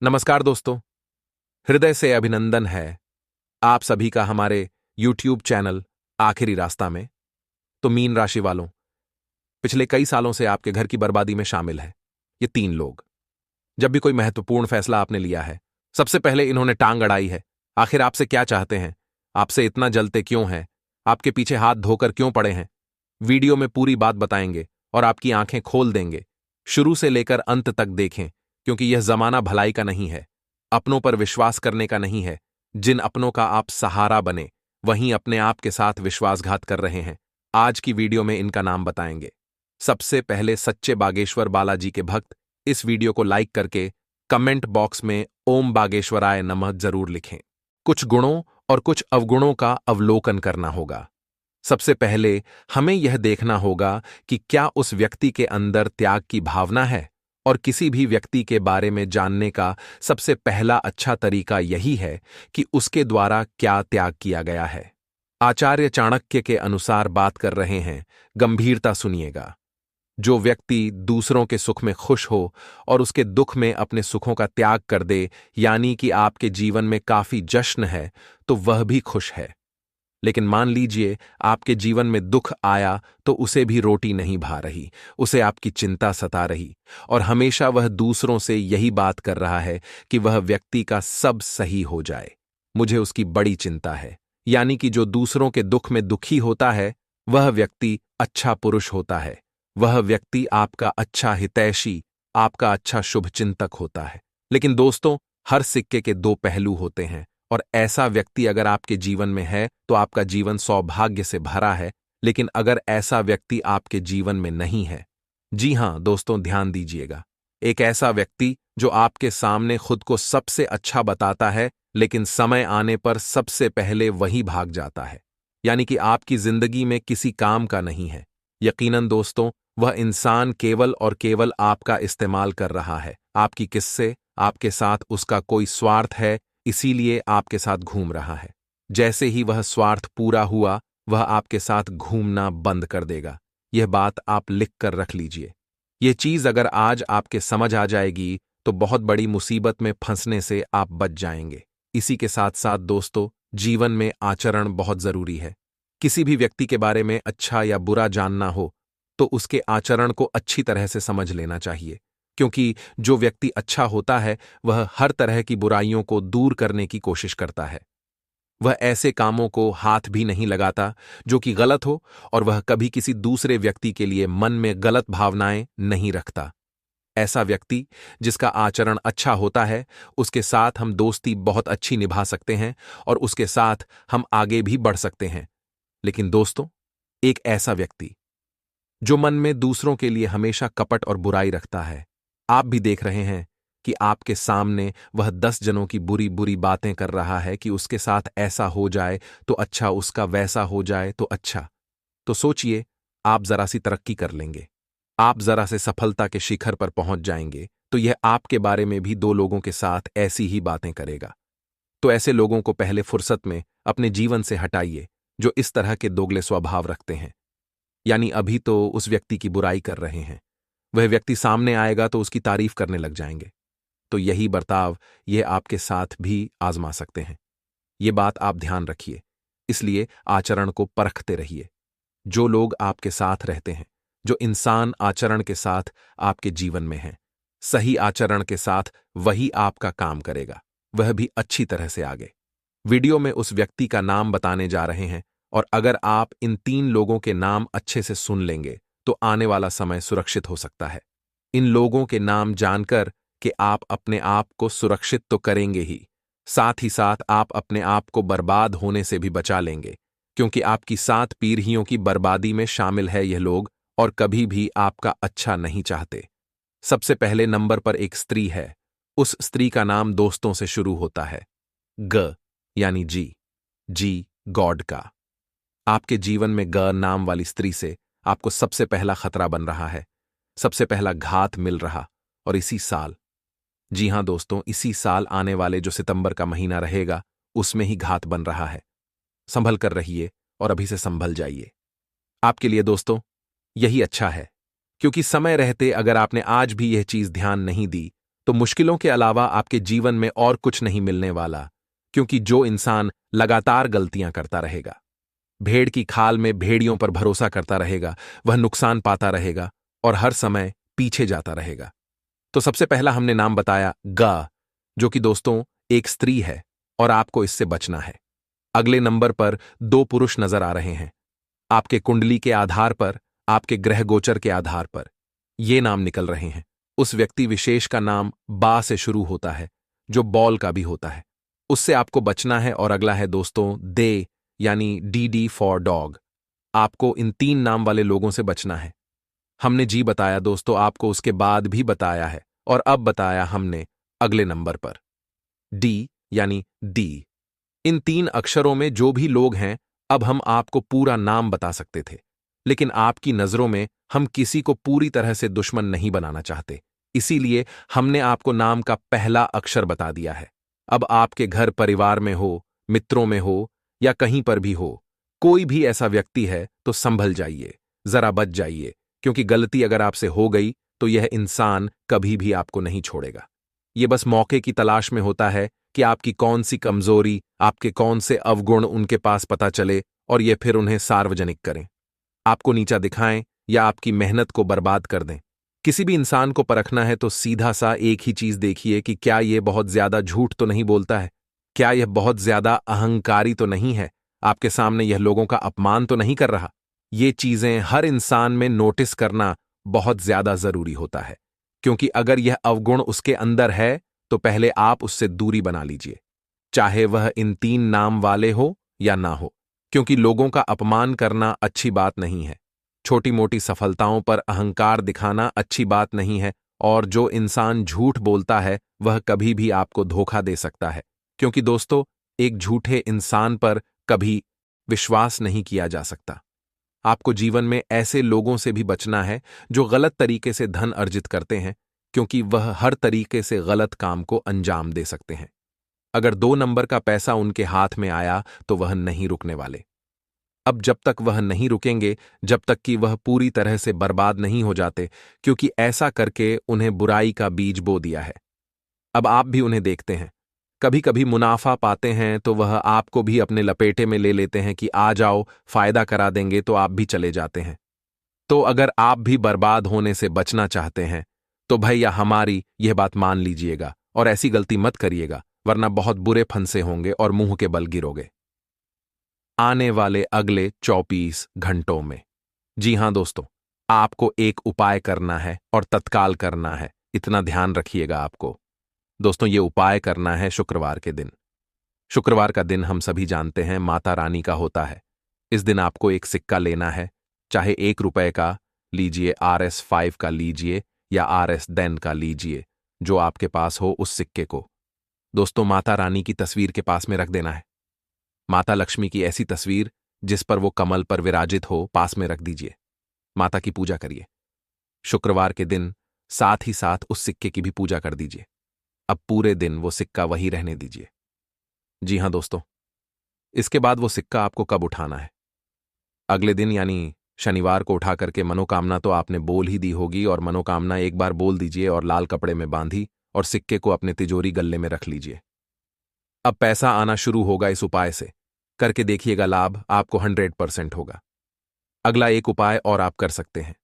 नमस्कार दोस्तों, हृदय से अभिनंदन है आप सभी का हमारे YouTube चैनल आखिरी रास्ता में। तो मीन राशि वालों, पिछले कई सालों से आपके घर की बर्बादी में शामिल है ये तीन लोग। जब भी कोई महत्वपूर्ण फैसला आपने लिया है, सबसे पहले इन्होंने टांग अड़ाई है। आखिर आपसे क्या चाहते हैं? आपसे इतना जलते क्यों हैं? आपके पीछे हाथ धोकर क्यों पड़े हैं? वीडियो में पूरी बात बताएंगे और आपकी आंखें खोल देंगे। शुरू से लेकर अंत तक देखें, क्योंकि यह जमाना भलाई का नहीं है, अपनों पर विश्वास करने का नहीं है। जिन अपनों का आप सहारा बने, वहीं अपने आप के साथ विश्वासघात कर रहे हैं। आज की वीडियो में इनका नाम बताएंगे। सबसे पहले सच्चे बागेश्वर बालाजी के भक्त इस वीडियो को लाइक करके कमेंट बॉक्स में ओम बागेश्वराय नमः जरूर लिखें। कुछ गुणों और कुछ अवगुणों का अवलोकन करना होगा। सबसे पहले हमें यह देखना होगा कि क्या उस व्यक्ति के अंदर त्याग की भावना है। और किसी भी व्यक्ति के बारे में जानने का सबसे पहला अच्छा तरीका यही है कि उसके द्वारा क्या त्याग किया गया है। आचार्य चाणक्य के अनुसार बात कर रहे हैं, गंभीरता सुनिएगा। जो व्यक्ति दूसरों के सुख में खुश हो और उसके दुख में अपने सुखों का त्याग कर दे, यानी कि आपके जीवन में काफी जश्न है, तो वह भी खुश है। लेकिन मान लीजिए आपके जीवन में दुख आया तो उसे भी रोटी नहीं भा रही, उसे आपकी चिंता सता रही, और हमेशा वह दूसरों से यही बात कर रहा है कि वह व्यक्ति का सब सही हो जाए। मुझे उसकी बड़ी चिंता है। यानी कि जो दूसरों के दुख में दुखी होता है, वह व्यक्ति अच्छा पुरुष होता है। वह व्यक्ति आपका अच्छा हितैषी, आपका अच्छा शुभचिंतक होता है। लेकिन दोस्तों, हर सिक्के के दो पहलू होते हैं, और ऐसा व्यक्ति अगर आपके जीवन में है तो आपका जीवन सौभाग्य से भरा है। लेकिन अगर ऐसा व्यक्ति आपके जीवन में नहीं है, जी हां दोस्तों, ध्यान दीजिएगा, एक ऐसा व्यक्ति जो आपके सामने खुद को सबसे अच्छा बताता है, लेकिन समय आने पर सबसे पहले वही भाग जाता है, यानी कि आपकी जिंदगी में किसी काम का नहीं है। यकीनन दोस्तों, वह इंसान केवल और केवल आपका इस्तेमाल कर रहा है। आपकी किससे आपके साथ उसका कोई स्वार्थ है, इसीलिए आपके साथ घूम रहा है। जैसे ही वह स्वार्थ पूरा हुआ, वह आपके साथ घूमना बंद कर देगा। यह बात आप लिख कर रख लीजिए। यह चीज अगर आज आपके समझ आ जाएगी तो बहुत बड़ी मुसीबत में फंसने से आप बच जाएंगे। इसी के साथ साथ दोस्तों, जीवन में आचरण बहुत जरूरी है। किसी भी व्यक्ति के बारे में अच्छा या बुरा जानना हो तो उसके आचरण को अच्छी तरह से समझ लेना चाहिए, क्योंकि जो व्यक्ति अच्छा होता है वह हर तरह की बुराइयों को दूर करने की कोशिश करता है। वह ऐसे कामों को हाथ भी नहीं लगाता जो कि गलत हो, और वह कभी किसी दूसरे व्यक्ति के लिए मन में गलत भावनाएं नहीं रखता। ऐसा व्यक्ति जिसका आचरण अच्छा होता है, उसके साथ हम दोस्ती बहुत अच्छी निभा सकते हैं और उसके साथ हम आगे भी बढ़ सकते हैं। लेकिन दोस्तों, एक ऐसा व्यक्ति जो मन में दूसरों के लिए हमेशा कपट और बुराई रखता है, आप भी देख रहे हैं कि आपके सामने वह 10 जनों की बुरी बुरी बातें कर रहा है कि उसके साथ ऐसा हो जाए तो अच्छा, उसका वैसा हो जाए तो अच्छा। तो सोचिए, आप जरा सी तरक्की कर लेंगे, आप जरा से सफलता के शिखर पर पहुंच जाएंगे, तो यह आपके बारे में भी 2 लोगों के साथ ऐसी ही बातें करेगा। तो ऐसे लोगों को पहले फुर्सत में अपने जीवन से हटाइए, जो इस तरह के दोगले स्वभाव रखते हैं। यानी अभी तो उस व्यक्ति की बुराई कर रहे हैं, वह व्यक्ति सामने आएगा तो उसकी तारीफ करने लग जाएंगे। तो यही बर्ताव ये आपके साथ भी आजमा सकते हैं। ये बात आप ध्यान रखिए, इसलिए आचरण को परखते रहिए। जो लोग आपके साथ रहते हैं, जो इंसान आचरण के साथ आपके जीवन में हैं, सही आचरण के साथ वही आपका काम करेगा, वह भी अच्छी तरह से आगे। वीडियो में उस व्यक्ति का नाम बताने जा रहे हैं, और अगर आप इन 3 लोगों के नाम अच्छे से सुन लेंगे तो आने वाला समय सुरक्षित हो सकता है। इन लोगों के नाम जानकर कि आप अपने आप को सुरक्षित तो करेंगे ही, साथ ही साथ आप अपने आप को बर्बाद होने से भी बचा लेंगे, क्योंकि आपकी 7 पीढ़ियों की बर्बादी में शामिल है यह लोग, और कभी भी आपका अच्छा नहीं चाहते। सबसे पहले नंबर पर एक स्त्री है। उस स्त्री का नाम दोस्तों से शुरू होता है, ग यानी जी, जी गॉड का। आपके जीवन में ग नाम वाली स्त्री से आपको सबसे पहला खतरा बन रहा है, सबसे पहला घात मिल रहा, और इसी साल, जी हां दोस्तों, इसी साल आने वाले जो सितंबर का महीना रहेगा, उसमें ही घात बन रहा है। संभल कर रहिए और अभी से संभल जाइए। आपके लिए दोस्तों यही अच्छा है, क्योंकि समय रहते अगर आपने आज भी यह चीज ध्यान नहीं दी तो मुश्किलों के अलावा आपके जीवन में और कुछ नहीं मिलने वाला, क्योंकि जो इंसान लगातार गलतियां करता रहेगा, भेड़ की खाल में भेड़ियों पर भरोसा करता रहेगा, वह नुकसान पाता रहेगा और हर समय पीछे जाता रहेगा। तो सबसे पहला हमने नाम बताया ग, जो कि दोस्तों एक स्त्री है और आपको इससे बचना है। अगले नंबर पर दो पुरुष नजर आ रहे हैं। आपके कुंडली के आधार पर, आपके ग्रह गोचर के आधार पर ये नाम निकल रहे हैं। उस व्यक्ति विशेष का नाम बा से शुरू होता है, जो बॉल का भी होता है। उससे आपको बचना है। और अगला है दोस्तों दे, यानी डी फॉर डॉग। आपको इन 3 नाम वाले लोगों से बचना है। हमने जी बताया दोस्तों, आपको उसके बाद भी बताया है और अब बताया हमने अगले नंबर पर डी, यानी डी। इन 3 अक्षरों में जो भी लोग हैं, अब हम आपको पूरा नाम बता सकते थे, लेकिन आपकी नजरों में हम किसी को पूरी तरह से दुश्मन नहीं बनाना चाहते, इसीलिए हमने आपको नाम का पहला अक्षर बता दिया है। अब आपके घर परिवार में हो, मित्रों में हो या कहीं पर भी हो, कोई भी ऐसा व्यक्ति है तो संभल जाइए, जरा बच जाइए, क्योंकि गलती अगर आपसे हो गई तो यह इंसान कभी भी आपको नहीं छोड़ेगा। ये बस मौके की तलाश में होता है कि आपकी कौन सी कमजोरी, आपके कौन से अवगुण उनके पास पता चले और ये फिर उन्हें सार्वजनिक करें, आपको नीचा दिखाएं या आपकी मेहनत को बर्बाद कर दें। किसी भी इंसान को परखना है तो सीधा सा एक ही चीज देखिए कि क्या यह बहुत ज्यादा झूठ तो नहीं बोलता है, क्या यह बहुत ज्यादा अहंकारी तो नहीं है, आपके सामने यह लोगों का अपमान तो नहीं कर रहा। ये चीजें हर इंसान में नोटिस करना बहुत ज्यादा जरूरी होता है, क्योंकि अगर यह अवगुण उसके अंदर है तो पहले आप उससे दूरी बना लीजिए, चाहे वह इन 3 नाम वाले हो या ना हो, क्योंकि लोगों का अपमान करना अच्छी बात नहीं है। छोटी मोटी सफलताओं पर अहंकार दिखाना अच्छी बात नहीं है। और जो इंसान झूठ बोलता है वह कभी भी आपको धोखा दे सकता है, क्योंकि दोस्तों एक झूठे इंसान पर कभी विश्वास नहीं किया जा सकता। आपको जीवन में ऐसे लोगों से भी बचना है जो गलत तरीके से धन अर्जित करते हैं, क्योंकि वह हर तरीके से गलत काम को अंजाम दे सकते हैं। अगर 2 नंबर का पैसा उनके हाथ में आया तो वह नहीं रुकने वाले। अब जब तक वह नहीं रुकेंगे, जब तक कि वह पूरी तरह से बर्बाद नहीं हो जाते, क्योंकि ऐसा करके उन्हें बुराई का बीज बो दिया है। अब आप भी उन्हें देखते हैं, कभी कभी मुनाफा पाते हैं तो वह आपको भी अपने लपेटे में ले लेते हैं कि आ जाओ फायदा करा देंगे, तो आप भी चले जाते हैं। तो अगर आप भी बर्बाद होने से बचना चाहते हैं तो भैया हमारी यह बात मान लीजिएगा और ऐसी गलती मत करिएगा, वरना बहुत बुरे फंसे होंगे और मुंह के बल गिरोगे आने वाले अगले 24 घंटों में। जी हां दोस्तों, आपको एक उपाय करना है और तत्काल करना है, इतना ध्यान रखिएगा आपको। दोस्तों ये उपाय करना है शुक्रवार के दिन। शुक्रवार का दिन हम सभी जानते हैं माता रानी का होता है। इस दिन आपको एक सिक्का लेना है, चाहे 1 रुपए का लीजिए, RS5 का लीजिए या RS10 का लीजिए, जो आपके पास हो उस सिक्के को दोस्तों माता रानी की तस्वीर के पास में रख देना है। माता लक्ष्मी की ऐसी तस्वीर जिस पर वो कमल पर विराजित हो, पास में रख दीजिए। माता की पूजा करिए। शुक्रवार के दिन साथ ही साथ उस सिक्के की भी पूजा कर दीजिए। अब पूरे दिन वो सिक्का वही रहने दीजिए। जी हां दोस्तों, इसके बाद वो सिक्का आपको कब उठाना है? अगले दिन यानी शनिवार को उठा करके मनोकामना तो आपने बोल ही दी होगी, और मनोकामना एक बार बोल दीजिए और लाल कपड़े में बांधी और सिक्के को अपने तिजोरी गल्ले में रख लीजिए। अब पैसा आना शुरू होगा इस उपाय से, करके देखिएगा, लाभ आपको 100% होगा। अगला एक उपाय और आप कर सकते हैं।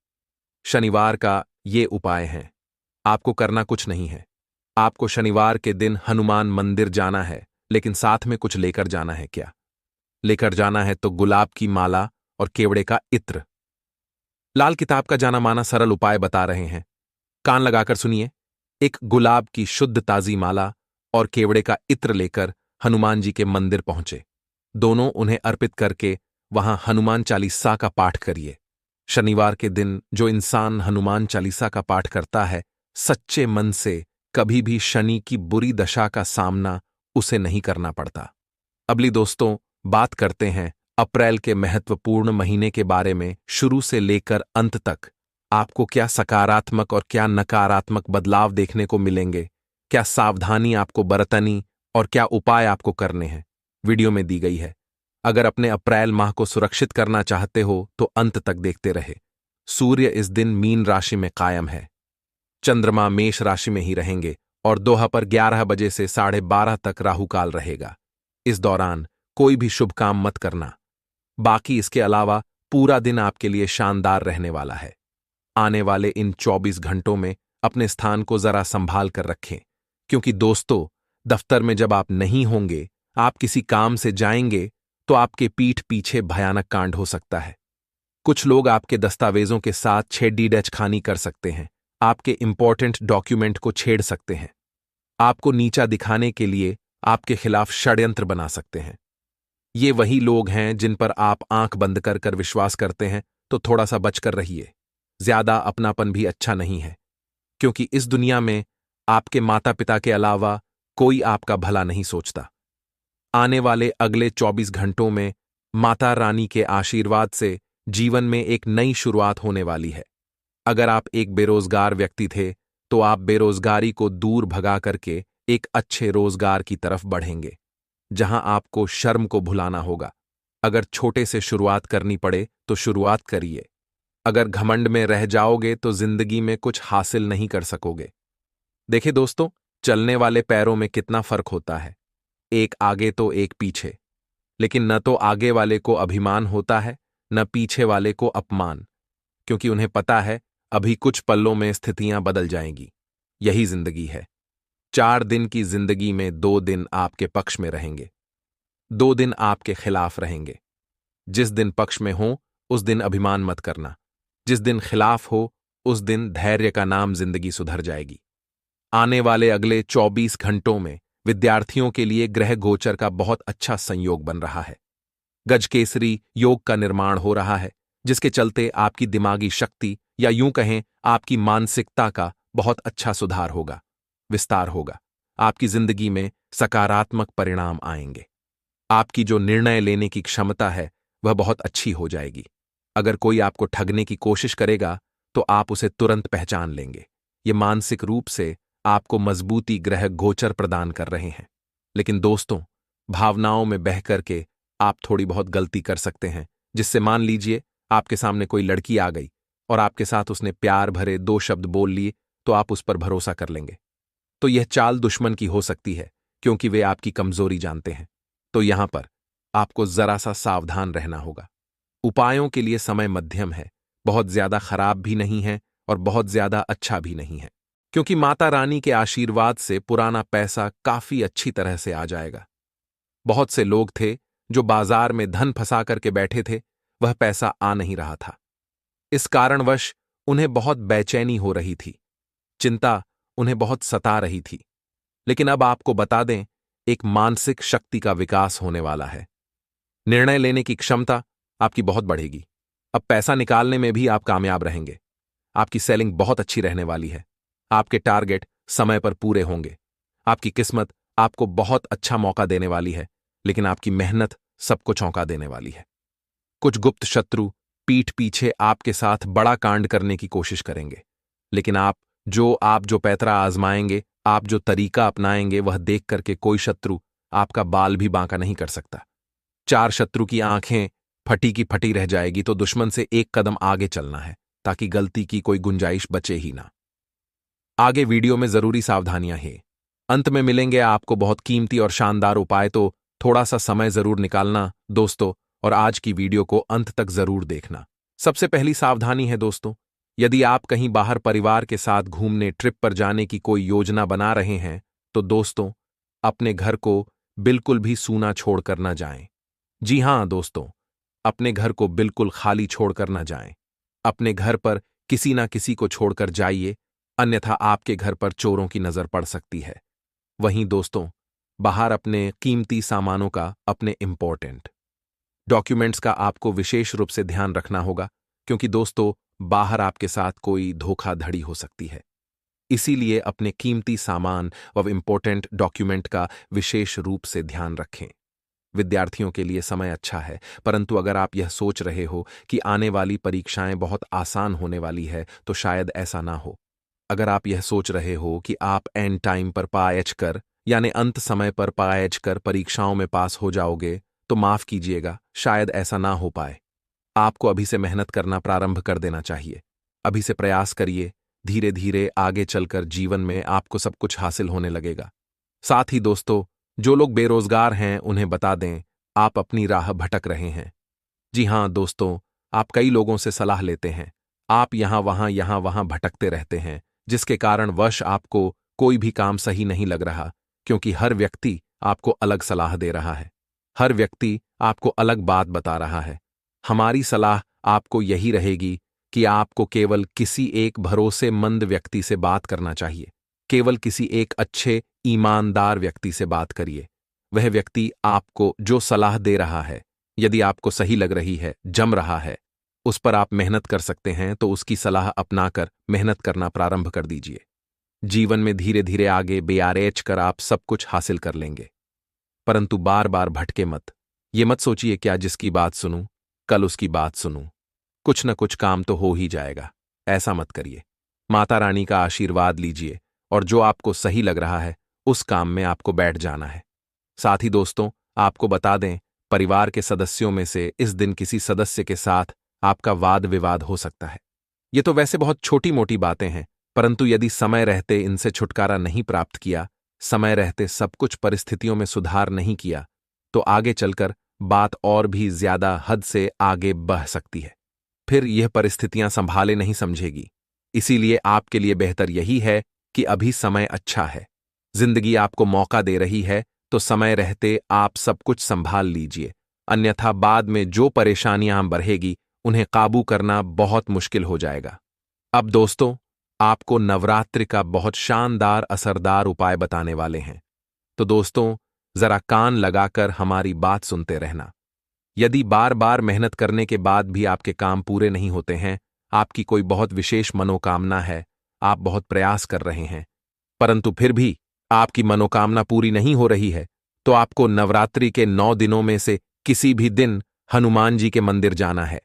शनिवार का ये उपाय है, आपको करना कुछ नहीं है। आपको शनिवार के दिन हनुमान मंदिर जाना है, लेकिन साथ में कुछ लेकर जाना है। क्या लेकर जाना है? तो गुलाब की माला और केवड़े का इत्र। लाल किताब का जाना माना सरल उपाय बता रहे हैं, कान लगाकर सुनिए। एक गुलाब की शुद्ध ताजी माला और केवड़े का इत्र लेकर हनुमान जी के मंदिर पहुंचे। दोनों उन्हें अर्पित करके वहां हनुमान चालीसा का पाठ करिए। शनिवार के दिन जो इंसान हनुमान चालीसा का पाठ करता है, सच्चे मन से कभी भी शनि की बुरी दशा का सामना उसे नहीं करना पड़ता। अगली दोस्तों बात करते हैं अप्रैल के महत्वपूर्ण महीने के बारे में। शुरू से लेकर अंत तक आपको क्या सकारात्मक और क्या नकारात्मक बदलाव देखने को मिलेंगे, क्या सावधानी आपको बरतनी और क्या उपाय आपको करने हैं, वीडियो में दी गई है। अगर अपने अप्रैल माह को सुरक्षित करना चाहते हो तो अंत तक देखते रहे। सूर्य इस दिन मीन राशि में कायम है, चंद्रमा मेष राशि में ही रहेंगे और दोपहर 11 बजे से 12:30 तक राहुकाल रहेगा। इस दौरान कोई भी शुभ काम मत करना। बाकी इसके अलावा पूरा दिन आपके लिए शानदार रहने वाला है। आने वाले इन 24 घंटों में अपने स्थान को जरा संभाल कर रखें, क्योंकि दोस्तों, दफ्तर में जब आप नहीं होंगे, आप किसी काम से जाएंगे तो आपके पीठ पीछे भयानक कांड हो सकता है। कुछ लोग आपके दस्तावेजों के साथ छेड़छाड़ कर सकते हैं, आपके इंपॉर्टेंट डॉक्यूमेंट को छेड़ सकते हैं, आपको नीचा दिखाने के लिए आपके खिलाफ षड्यंत्र बना सकते हैं। ये वही लोग हैं जिन पर आप आंख बंद कर कर विश्वास करते हैं, तो थोड़ा सा बचकर रहिए। ज्यादा अपनापन भी अच्छा नहीं है, क्योंकि इस दुनिया में आपके माता पिता के अलावा कोई आपका भला नहीं सोचता। आने वाले अगले 24 घंटों में माता रानी के आशीर्वाद से जीवन में एक नई शुरुआत होने वाली है। अगर आप एक बेरोजगार व्यक्ति थे, तो आप बेरोजगारी को दूर भगा करके एक अच्छे रोजगार की तरफ बढ़ेंगे, जहां आपको शर्म को भुलाना होगा। अगर छोटे से शुरुआत करनी पड़े तो शुरुआत करिए। अगर घमंड में रह जाओगे तो जिंदगी में कुछ हासिल नहीं कर सकोगे। देखिए दोस्तों, चलने वाले पैरों में कितना फर्क होता है, एक आगे तो एक पीछे। लेकिन न तो आगे वाले को अभिमान होता है, न पीछे वाले को अपमान, क्योंकि उन्हें पता है अभी कुछ पल्लों में स्थितियां बदल जाएंगी। यही जिंदगी है। 4 दिन की जिंदगी में 2 दिन आपके पक्ष में रहेंगे, 2 दिन आपके खिलाफ रहेंगे। जिस दिन पक्ष में हो उस दिन अभिमान मत करना, जिस दिन खिलाफ हो उस दिन धैर्य का नाम जिंदगी सुधर जाएगी। आने वाले अगले 24 घंटों में विद्यार्थियों के लिए ग्रह गोचर का बहुत अच्छा संयोग बन रहा है। गजकेसरी योग का निर्माण हो रहा है, जिसके चलते आपकी दिमागी शक्ति या यूं कहें आपकी मानसिकता का बहुत अच्छा सुधार होगा, विस्तार होगा। आपकी जिंदगी में सकारात्मक परिणाम आएंगे। आपकी जो निर्णय लेने की क्षमता है वह बहुत अच्छी हो जाएगी। अगर कोई आपको ठगने की कोशिश करेगा तो आप उसे तुरंत पहचान लेंगे। ये मानसिक रूप से आपको मजबूती ग्रह गोचर प्रदान कर रहे हैं। लेकिन दोस्तों, भावनाओं में बह करके आप थोड़ी बहुत गलती कर सकते हैं, जिससे मान लीजिए आपके सामने कोई लड़की आ गई और आपके साथ उसने प्यार भरे 2 शब्द बोल लिए, तो आप उस पर भरोसा कर लेंगे। तो यह चाल दुश्मन की हो सकती है, क्योंकि वे आपकी कमजोरी जानते हैं। तो यहां पर आपको जरा सा सावधान रहना होगा। उपायों के लिए समय मध्यम है, बहुत ज्यादा खराब भी नहीं है और बहुत ज्यादा अच्छा भी नहीं है, क्योंकि माता रानी के आशीर्वाद से पुराना पैसा काफी अच्छी तरह से आ जाएगा। बहुत से लोग थे जो बाजार में धन फंसा करके बैठे थे, वह पैसा आ नहीं रहा था। इस कारणवश उन्हें बहुत बेचैनी हो रही थी, चिंता उन्हें बहुत सता रही थी। लेकिन अब आपको बता दें, एक मानसिक शक्ति का विकास होने वाला है। निर्णय लेने की क्षमता आपकी बहुत बढ़ेगी। अब पैसा निकालने में भी आप कामयाब रहेंगे। आपकी सेलिंग बहुत अच्छी रहने वाली है। आपके टारगेट समय पर पूरे होंगे। आपकी किस्मत आपको बहुत अच्छा मौका देने वाली है, लेकिन आपकी मेहनत सबको चौंका देने वाली है। कुछ गुप्त शत्रु पीठ पीछे आपके साथ बड़ा कांड करने की कोशिश करेंगे, लेकिन आप जो पैतरा आजमाएंगे, आप जो तरीका अपनाएंगे, वह देख करके कोई शत्रु आपका बाल भी बांका नहीं कर सकता। 4 शत्रु की आंखें फटी की फटी रह जाएगी, तो दुश्मन से 1 कदम आगे चलना है, ताकि गलती की कोई गुंजाइश बचे ही ना। आगे वीडियो में जरूरी सावधानियां हैं। अंत में मिलेंगे आपको बहुत कीमती और शानदार उपाय, तो थोड़ा सा समय जरूर निकालना दोस्तों, और आज की वीडियो को अंत तक जरूर देखना। सबसे पहली सावधानी है दोस्तों, यदि आप कहीं बाहर परिवार के साथ घूमने ट्रिप पर जाने की कोई योजना बना रहे हैं, तो दोस्तों अपने घर को बिल्कुल भी सूना छोड़कर न जाएं। जी हां दोस्तों, अपने घर को बिल्कुल खाली छोड़कर न जाएं। अपने घर पर किसी ना किसी को छोड़कर जाइए, अन्यथा आपके घर पर चोरों की नजर पड़ सकती है। वहीं दोस्तों, बाहर अपने कीमती सामानों का, अपने इंपॉर्टेंट डॉक्यूमेंट्स का आपको विशेष रूप से ध्यान रखना होगा, क्योंकि दोस्तों बाहर आपके साथ कोई धोखाधड़ी हो सकती है। इसीलिए अपने कीमती सामान व इंपॉर्टेंट डॉक्यूमेंट का विशेष रूप से ध्यान रखें। विद्यार्थियों के लिए समय अच्छा है, परंतु अगर आप यह सोच रहे हो कि आने वाली परीक्षाएं बहुत आसान होने वाली है, तो शायद ऐसा ना हो। अगर आप यह सोच रहे हो कि आप एंड टाइम पर पाएच कर, यानी अंत समय पर पाएच कर परीक्षाओं में पास हो जाओगे, तो माफ कीजिएगा, शायद ऐसा ना हो पाए। आपको अभी से मेहनत करना प्रारंभ कर देना चाहिए। अभी से प्रयास करिए, धीरे धीरे आगे चलकर जीवन में आपको सब कुछ हासिल होने लगेगा। साथ ही दोस्तों, जो लोग बेरोजगार हैं उन्हें बता दें, आप अपनी राह भटक रहे हैं। जी हां दोस्तों, आप कई लोगों से सलाह लेते हैं, आप यहां वहां भटकते रहते हैं, जिसके कारण वश आपको कोई भी काम सही नहीं लग रहा, क्योंकि हर व्यक्ति आपको अलग सलाह दे रहा है, हर व्यक्ति आपको अलग बात बता रहा है। हमारी सलाह आपको यही रहेगी कि आपको केवल किसी एक भरोसेमंद व्यक्ति से बात करना चाहिए। केवल किसी एक अच्छे, ईमानदार व्यक्ति से बात करिए। वह व्यक्ति आपको जो सलाह दे रहा है, यदि आपको सही लग रही है, जम रहा है, उस पर आप मेहनत कर सकते हैं, तो उसकी सलाह अपनाकर मेहनत करना प्रारंभ कर दीजिए। जीवन में धीरे धीरे आगे बेआरेच कर आप सब कुछ हासिल कर लेंगे। परंतु बार बार भटके मत। ये मत सोचिए क्या जिसकी बात सुनूं, कल उसकी बात सुनूं, कुछ न कुछ काम तो हो ही जाएगा। ऐसा मत करिए। माता रानी का आशीर्वाद लीजिए और जो आपको सही लग रहा है, उस काम में आपको बैठ जाना है। साथ ही दोस्तों, आपको बता दें, परिवार के सदस्यों में से इस दिन किसी सदस्य के साथ आपका वाद विवाद हो सकता है। ये तो वैसे बहुत छोटी मोटी बातें हैं, परंतु यदि समय रहते इनसे छुटकारा नहीं प्राप्त किया, समय रहते सब कुछ परिस्थितियों में सुधार नहीं किया, तो आगे चलकर बात और भी ज्यादा हद से आगे बढ़ सकती है। फिर यह परिस्थितियां संभाले नहीं समझेगी। इसीलिए आपके लिए बेहतर यही है कि अभी समय अच्छा है, जिंदगी आपको मौका दे रही है, तो समय रहते आप सब कुछ संभाल लीजिए, अन्यथा बाद में जो परेशानियां बढ़ेगी उन्हें काबू करना बहुत मुश्किल हो जाएगा। अब दोस्तों, आपको नवरात्रि का बहुत शानदार असरदार उपाय बताने वाले हैं, तो दोस्तों जरा कान लगाकर हमारी बात सुनते रहना। यदि बार बार मेहनत करने के बाद भी आपके काम पूरे नहीं होते हैं, आपकी कोई बहुत विशेष मनोकामना है, आप बहुत प्रयास कर रहे हैं, परंतु फिर भी आपकी मनोकामना पूरी नहीं हो रही है, तो आपको नवरात्रि के 9 दिनों में से किसी भी दिन हनुमान जी के मंदिर जाना है।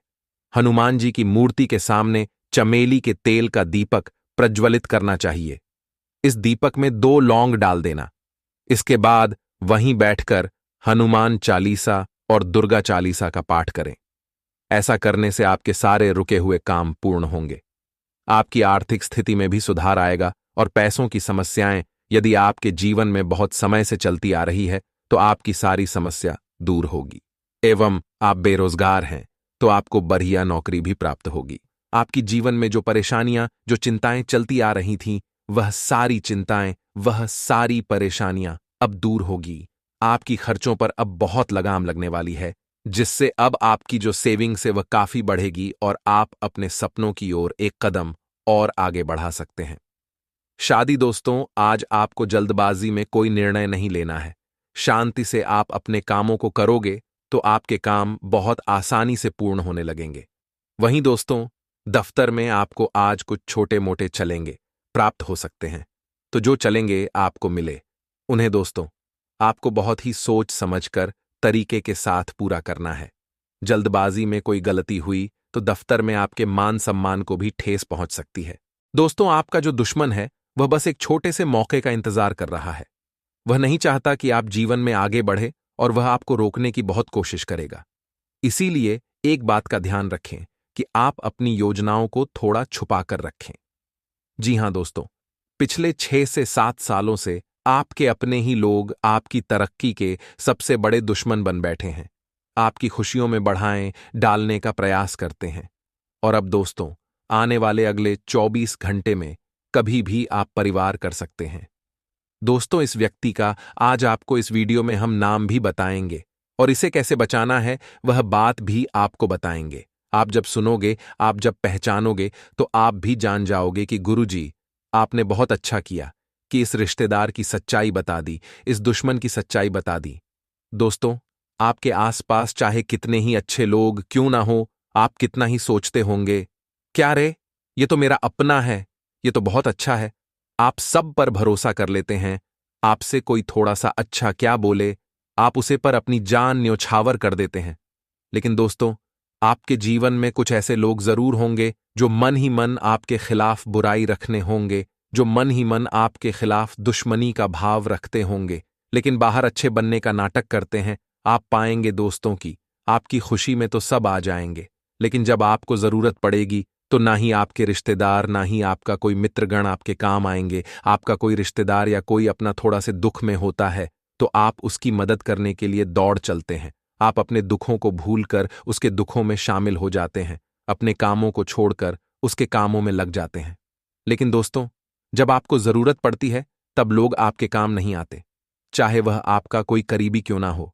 हनुमान जी की मूर्ति के सामने चमेली के तेल का दीपक प्रज्वलित करना चाहिए। इस दीपक में 2 लौंग डाल देना। इसके बाद वहीं बैठकर हनुमान चालीसा और दुर्गा चालीसा का पाठ करें। ऐसा करने से आपके सारे रुके हुए काम पूर्ण होंगे। आपकी आर्थिक स्थिति में भी सुधार आएगा और पैसों की समस्याएं यदि आपके जीवन में बहुत समय से चलती आ रही है, तो आपकी सारी समस्या दूर होगी। एवं आप बेरोजगार हैं, तो आपको बढ़िया नौकरी भी प्राप्त होगी। आपकी जीवन में जो परेशानियां, जो चिंताएं चलती आ रही थीं, वह सारी चिंताएं, वह सारी परेशानियां अब दूर होगी। आपकी खर्चों पर अब बहुत लगाम लगने वाली है, जिससे अब आपकी जो सेविंग्स है वह काफी बढ़ेगी और आप अपने सपनों की ओर एक कदम और आगे बढ़ा सकते हैं। शादी दोस्तों, आज आपको जल्दबाजी में कोई निर्णय नहीं लेना है। शांति से आप अपने कामों को करोगे तो आपके काम बहुत आसानी से पूर्ण होने लगेंगे। वहीं दोस्तों, दफ्तर में आपको आज कुछ छोटे मोटे चलेंगे प्राप्त हो सकते हैं, तो जो चलेंगे आपको मिले, उन्हें दोस्तों आपको बहुत ही सोच समझकर तरीके के साथ पूरा करना है। जल्दबाजी में कोई गलती हुई तो दफ्तर में आपके मान सम्मान को भी ठेस पहुंच सकती है। दोस्तों, आपका जो दुश्मन है वह बस एक छोटे से मौके का इंतजार कर रहा है। वह नहीं चाहता कि आप जीवन में आगे बढ़े और वह आपको रोकने की बहुत कोशिश करेगा। इसीलिए एक बात का ध्यान रखें कि आप अपनी योजनाओं को थोड़ा छुपा कर रखें। जी हां दोस्तों, पिछले 6 से 7 सालों से आपके अपने ही लोग आपकी तरक्की के सबसे बड़े दुश्मन बन बैठे हैं। आपकी खुशियों में बढ़ाएं डालने का प्रयास करते हैं। और अब दोस्तों, आने वाले अगले 24 घंटे में कभी भी आप परिवार कर सकते हैं। दोस्तों, इस व्यक्ति का आज आपको इस वीडियो में हम नाम भी बताएंगे और इसे कैसे बचाना है वह बात भी आपको बताएंगे। आप जब सुनोगे, आप जब पहचानोगे, तो आप भी जान जाओगे कि गुरुजी, आपने बहुत अच्छा किया कि इस रिश्तेदार की सच्चाई बता दी, इस दुश्मन की सच्चाई बता दी। दोस्तों, आपके आसपास चाहे कितने ही अच्छे लोग क्यों ना हो, आप कितना ही सोचते होंगे, क्या रे, ये तो मेरा अपना है, ये तो बहुत अच्छा है, आप सब पर भरोसा कर लेते हैं। आपसे कोई थोड़ा सा अच्छा क्या बोले, आप उसे पर अपनी जान न्योछावर कर देते हैं। लेकिन दोस्तों, आपके जीवन में कुछ ऐसे लोग जरूर होंगे जो मन ही मन आपके खिलाफ बुराई रखने होंगे, जो मन ही मन आपके खिलाफ दुश्मनी का भाव रखते होंगे, लेकिन बाहर अच्छे बनने का नाटक करते हैं। आप पाएंगे दोस्तों की आपकी खुशी में तो सब आ जाएंगे, लेकिन जब आपको जरूरत पड़ेगी तो ना ही आपके रिश्तेदार, ना ही आपका कोई मित्रगण आपके काम आएंगे। आपका कोई रिश्तेदार या कोई अपना थोड़ा से दुख में होता है तो आप उसकी मदद करने के लिए दौड़ चलते हैं। आप अपने दुखों को भूलकर उसके दुखों में शामिल हो जाते हैं, अपने कामों को छोड़कर उसके कामों में लग जाते हैं। लेकिन दोस्तों, जब आपको जरूरत पड़ती है तब लोग आपके काम नहीं आते, चाहे वह आपका कोई करीबी क्यों ना हो।